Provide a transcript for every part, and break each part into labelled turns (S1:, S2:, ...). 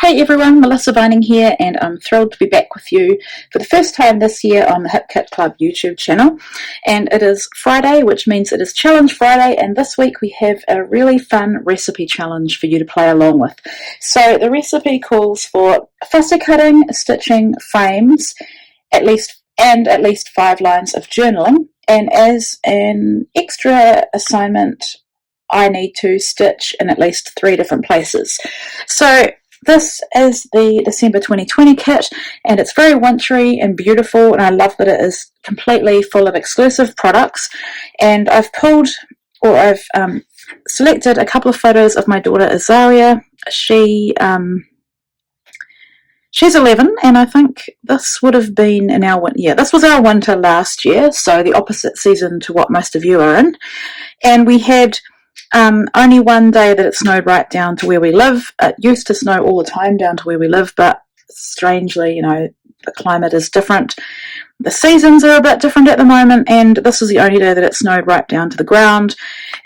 S1: Hey everyone, Melissa Vining here, and I'm thrilled to be back with you for the first time this year on the Hip Kit Club YouTube channel. And it is Friday, which means it is Challenge Friday, and this week we have a really fun recipe challenge for you to play along with. So the recipe calls for fussy cutting, stitching, frames, at least 5 lines of journaling, and as an extra assignment I need to stitch in at least 3 different places. So this is the December 2020 kit, and it's very wintry and beautiful, and I love that it is completely full of exclusive products. And I've selected a couple of photos of my daughter Azaria. She's 11, and I think this would have been in our winter. Yeah, this was our winter last year, so the opposite season to what most of you are in. And we had only one day that it snowed right down to where we live. It used to snow all the time down to where we live, but strangely, the climate is different. The seasons are a bit different at the moment, and this is the only day that it snowed right down to the ground.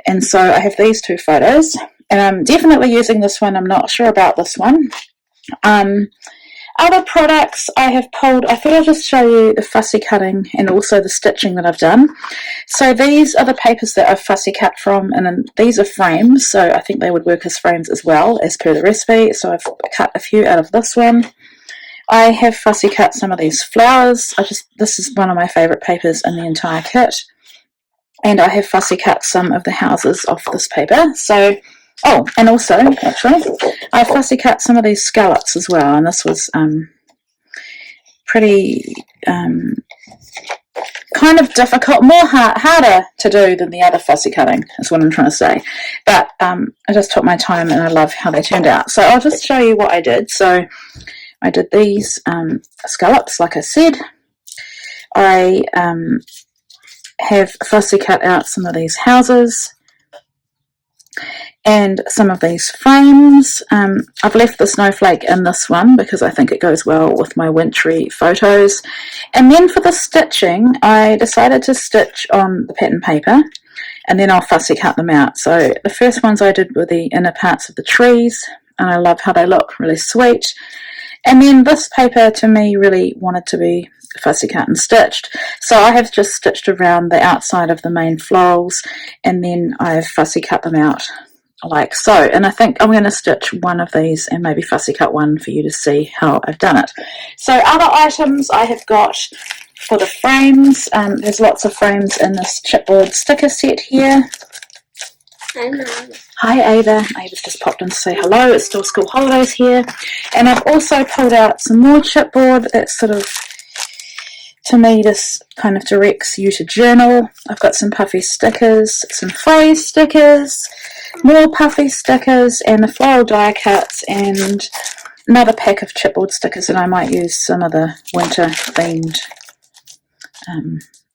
S1: And so I have these 2 photos, and I'm definitely using this one. I'm not sure about this one. Other products I have pulled, I thought I'd just show you the fussy cutting and also the stitching that I've done. So these are the papers that I've fussy cut from, and these are frames, so I think they would work as frames as well, as per the recipe. So I've cut a few out of this one. I have fussy cut some of these flowers. This is one of my favourite papers in the entire kit. And I have fussy cut some of the houses off this paper. So, and also, actually, I fussy cut some of these scallops as well, and this was pretty kind of difficult, harder to do than the other fussy cutting, is what I'm trying to say. But I just took my time, and I love how they turned out. So I'll just show you what I did. So I did these scallops, like I said. I have fussy cut out some of these houses and some of these frames. I've left the snowflake in this one because I think it goes well with my wintry photos. And then for the stitching, I decided to stitch on the pattern paper, and then I'll fussy cut them out. So the first ones I did were the inner parts of the trees, and I love how they look, really sweet. And then this paper, to me, really wanted to be fussy cut and stitched. So I have just stitched around the outside of the main florals, and then I've fussy cut them out like so. And I think I'm going to stitch one of these and maybe fussy cut one for you to see how I've done it. So other items I have got for the frames, there's lots of frames in this chipboard sticker set here. Hi Ava. Ava's just popped in to say hello. It's still school holidays here. And I've also pulled out some more chipboard. That's sort of, to me, this kind of directs you to journal. I've got some puffy stickers, some faux stickers, more puffy stickers, and the floral die cuts, and another pack of chipboard stickers, and I might use some of the winter themed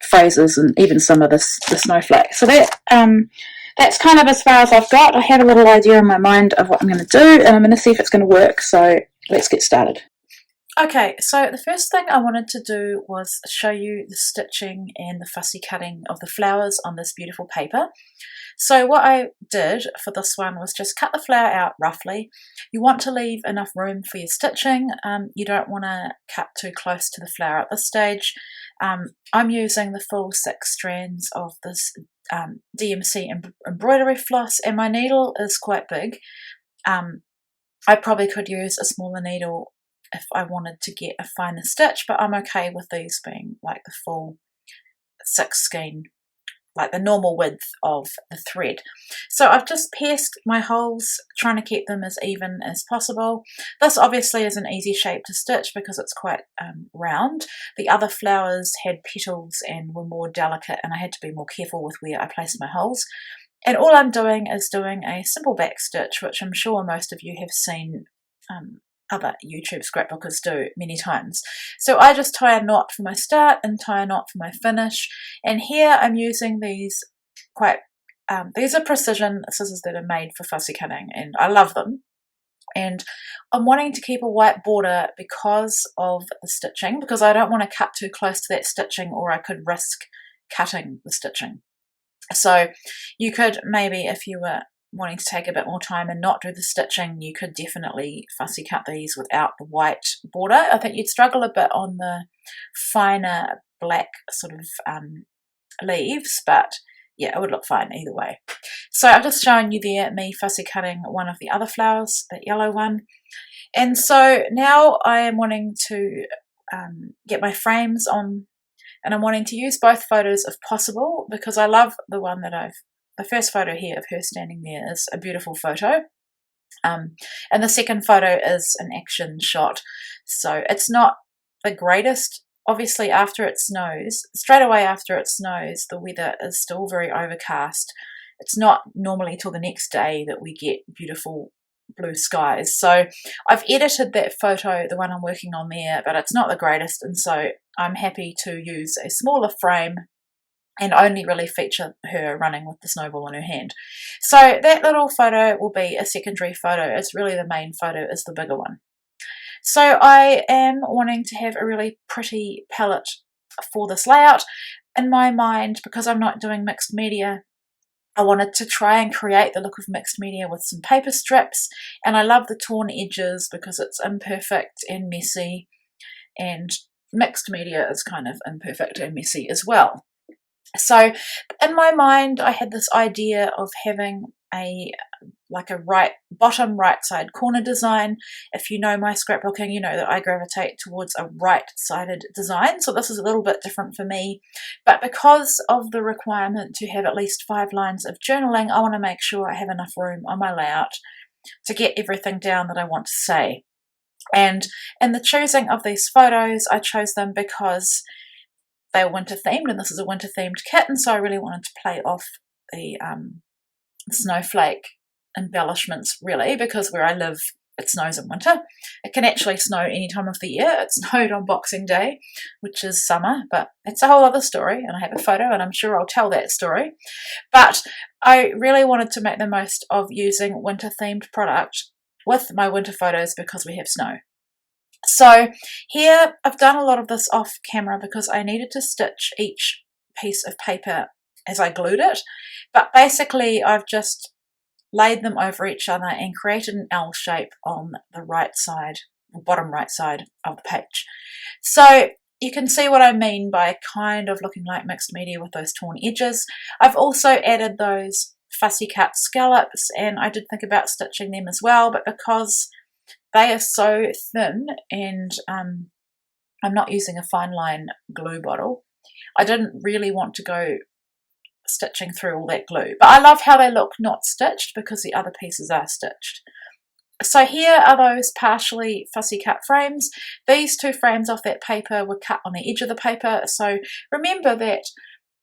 S1: phrases and even some of the snowflake. So that's kind of as far as I've got. I had a little idea in my mind of what I'm going to do, and I'm going to see if it's going to work, so let's get started. Okay, so the first thing I wanted to do was show you the stitching and the fussy cutting of the flowers on this beautiful paper. So what I did for this one was just cut the flower out roughly. You want to leave enough room for your stitching. You don't want to cut too close to the flower at this stage. I'm using the full 6 strands of this DMC embroidery floss, and my needle is quite big. I probably could use a smaller needle if I wanted to get a finer stitch, but I'm okay with these being like the full 6 skein, like the normal width of the thread. So I've just pierced my holes, trying to keep them as even as possible. This obviously is an easy shape to stitch because it's quite round. The other flowers had petals and were more delicate, and I had to be more careful with where I placed my holes. And all I'm doing is doing a simple back stitch, which I'm sure most of you have seen other YouTube scrapbookers do many times. So I just tie a knot for my start and tie a knot for my finish. And here I'm using these these are precision scissors that are made for fussy cutting, and I love them. And I'm wanting to keep a white border because of the stitching, because I don't want to cut too close to that stitching, or I could risk cutting the stitching. So you could maybe, if you were wanting to take a bit more time and not do the stitching, you could definitely fussy cut these without the white border. I think you'd struggle a bit on the finer black sort of leaves, but yeah, it would look fine either way. So I've just shown you there me fussy cutting one of the other flowers, that yellow one. And so now I am wanting to get my frames on, and I'm wanting to use both photos if possible, because I love the one that the first photo here of her standing there is a beautiful photo. And the second photo is an action shot. So it's not the greatest. Obviously, after it snows, straight away after it snows, the weather is still very overcast. It's not normally till the next day that we get beautiful blue skies. So I've edited that photo, the one I'm working on there, but it's not the greatest, and so I'm happy to use a smaller frame and only really feature her running with the snowball in her hand. So that little photo will be a secondary photo. It's really the main photo is the bigger one. So I am wanting to have a really pretty palette for this layout. In my mind, because I'm not doing mixed media, I wanted to try and create the look of mixed media with some paper strips, and I love the torn edges because it's imperfect and messy, and mixed media is kind of imperfect and messy as well. So in my mind, I had this idea of having like a bottom right side corner design. If you know my scrapbooking, you know that I gravitate towards a right-sided design. So this is a little bit different for me. But because of the requirement to have at least 5 lines of journaling, I want to make sure I have enough room on my layout to get everything down that I want to say. And in the choosing of these photos, I chose them because they were winter themed, and this is a winter themed kit, and so I really wanted to play off the snowflake embellishments, really, because where I live it snows in winter. It can actually snow any time of the year. It snowed on Boxing Day, which is summer, but it's a whole other story, and I have a photo and I'm sure I'll tell that story. But I really wanted to make the most of using winter themed product with my winter photos because we have snow. So here I've done a lot of this off camera because I needed to stitch each piece of paper as I glued it, but basically I've just laid them over each other and created an L shape on the right side, the bottom right side of the page. So you can see what I mean by kind of looking like mixed media with those torn edges. I've also added those fussy cut scallops, and I did think about stitching them as well, but because they are so thin and I'm not using a fine line glue bottle, I didn't really want to go stitching through all that glue. But I love how they look not stitched because the other pieces are stitched. So here are those partially fussy cut frames. These 2 frames off that paper were cut on the edge of the paper. So remember that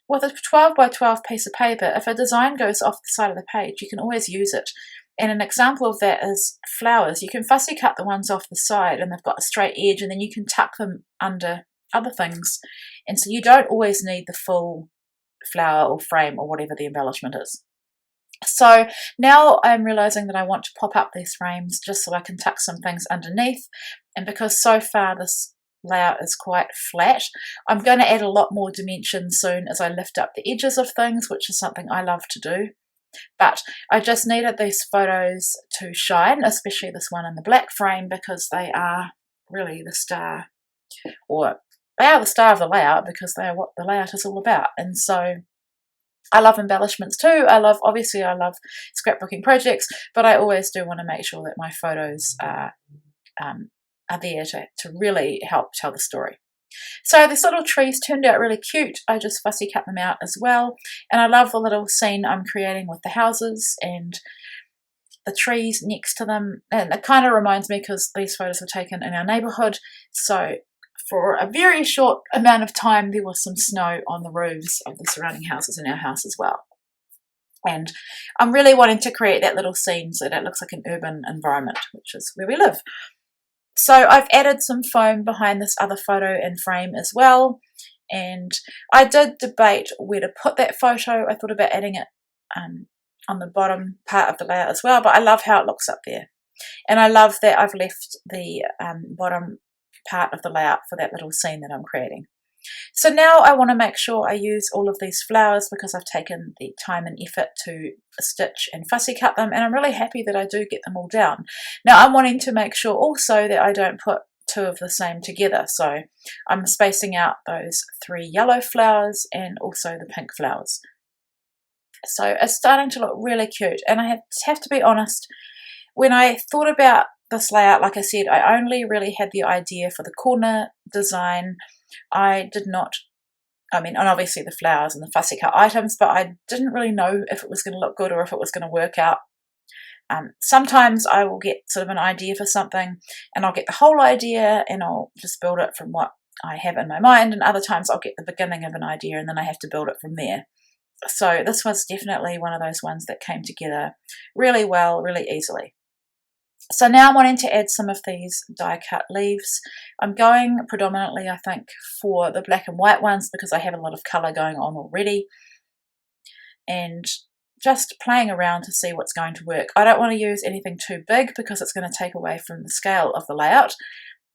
S1: with a 12 by 12 piece of paper, if a design goes off the side of the page, you can always use it. And an example of that is flowers. You can fussy cut the ones off the side and they've got a straight edge, and then you can tuck them under other things. And so you don't always need the full flower or frame or whatever the embellishment is. So now I'm realizing that I want to pop up these frames just so I can tuck some things underneath. And because so far this layout is quite flat, I'm going to add a lot more dimension soon as I lift up the edges of things, which is something I love to do. But I just needed these photos to shine, especially this one in the black frame, because they are really the star, or they are the star of the layout because they are what the layout is all about. And so I love embellishments too. Obviously I love scrapbooking projects, but I always do want to make sure that my photos are there to really help tell the story. So these little trees turned out really cute. I just fussy cut them out as well. And I love the little scene I'm creating with the houses and the trees next to them. And it kind of reminds me because these photos were taken in our neighbourhood. So for a very short amount of time, there was some snow on the roofs of the surrounding houses and our house as well. And I'm really wanting to create that little scene so that it looks like an urban environment, which is where we live. So I've added some foam behind this other photo and frame as well, and I did debate where to put that photo. I thought about adding it on the bottom part of the layout as well, but I love how it looks up there, and I love that I've left the bottom part of the layout for that little scene that I'm creating. So now I want to make sure I use all of these flowers because I've taken the time and effort to stitch and fussy cut them, and I'm really happy that I do get them all down. Now I'm wanting to make sure also that I don't put two of the same together, so I'm spacing out those 3 yellow flowers and also the pink flowers. So it's starting to look really cute, and I have to be honest, when I thought about this layout, like I said, I only really had the idea for the corner design. I did not, and obviously the flowers and the fussy cut items, but I didn't really know if it was going to look good or if it was going to work out. Sometimes I will get sort of an idea for something and I'll get the whole idea and I'll just build it from what I have in my mind, and other times I'll get the beginning of an idea and then I have to build it from there. So this was definitely one of those ones that came together really well, really easily. So now I'm wanting to add some of these die cut leaves. I'm going predominantly, I think, for the black and white ones because I have a lot of colour going on already, and just playing around to see what's going to work. I don't want to use anything too big because it's going to take away from the scale of the layout,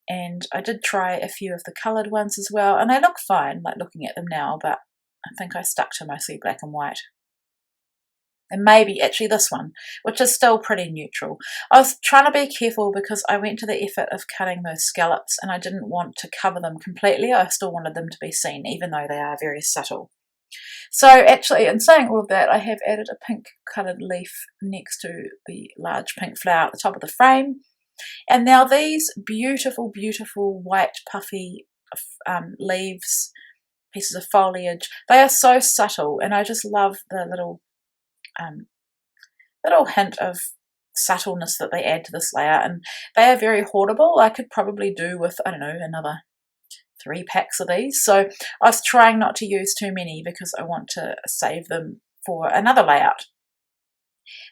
S1: and I did try a few of the coloured ones as well, and they look fine, like looking at them now, but I think I stuck to mostly black and white. And maybe actually this one, which is still pretty neutral. I was trying to be careful because I went to the effort of cutting those scallops and I didn't want to cover them completely. I still wanted them to be seen, even though they are very subtle. So actually, in saying all of that, I have added a pink coloured leaf next to the large pink flower at the top of the frame. And now these beautiful, beautiful white puffy leaves, pieces of foliage, they are so subtle, and I just love the little hint of subtleness that they add to this layout, and they are very hoardable. I could probably do with, I don't know, another 3 packs of these. So I was trying not to use too many because I want to save them for another layout.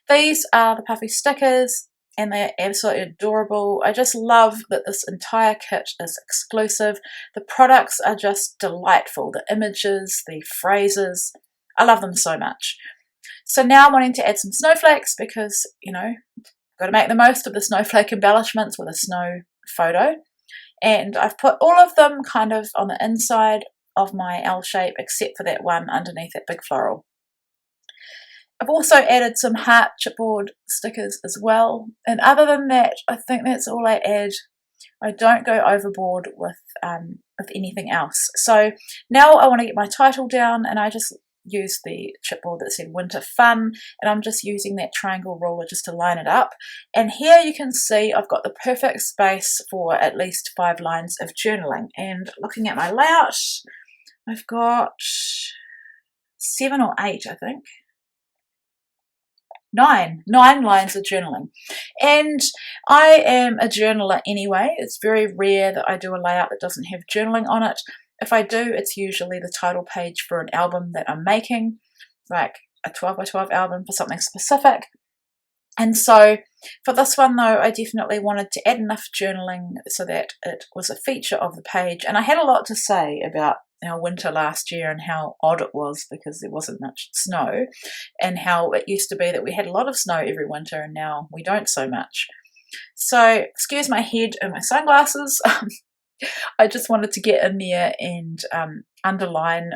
S1: These are the puffy stickers and they're absolutely adorable. I just love that this entire kit is exclusive. The products are just delightful. The images, the phrases, I love them so much. So now I'm wanting to add some snowflakes because, got to make the most of the snowflake embellishments with a snow photo. And I've put all of them kind of on the inside of my L shape except for that one underneath that big floral. I've also added some heart chipboard stickers as well. And other than that, I think that's all I add. I don't go overboard with anything else. So now I want to get my title down, and I just use the chipboard that said Winter Fun, and I'm just using that triangle ruler just to line it up. And here you can see I've got the perfect space for at least 5 lines of journaling. And looking at my layout, I've got 7 or 8, I think. 9 lines of journaling. And I am a journaler anyway. It's very rare that I do a layout that doesn't have journaling on it. If I do, it's usually the title page for an album that I'm making, like a 12 by 12 album for something specific. And so for this one though, I definitely wanted to add enough journaling so that it was a feature of the page. And I had a lot to say about our winter last year and how odd it was because there wasn't much snow, and how it used to be that we had a lot of snow every winter and now we don't so much. So excuse my head and my sunglasses. I just wanted to get in there and underline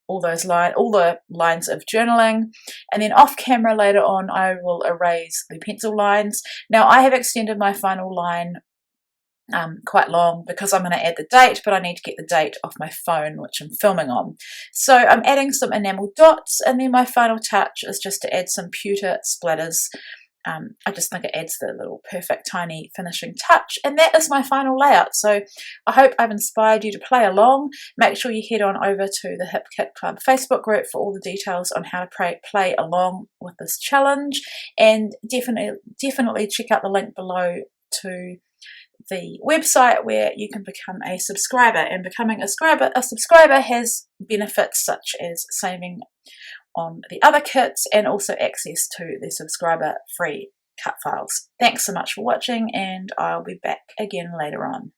S1: all the lines of journaling, and then off camera later on I will erase the pencil lines. Now I have extended my final line quite long because I'm going to add the date, but I need to get the date off my phone, which I'm filming on. So I'm adding some enamel dots, and then my final touch is just to add some pewter splatters. I just think it adds the little perfect tiny finishing touch, and that is my final layout. So I hope I've inspired you to play along. Make sure you head on over to the Hip Kit Club Facebook group for all the details on how to play along with this challenge, and definitely check out the link below to the website where you can become a subscriber. And becoming a subscriber has benefits such as saving on the other kits and also access to the subscriber free cut files. Thanks so much for watching, and I'll be back again later on.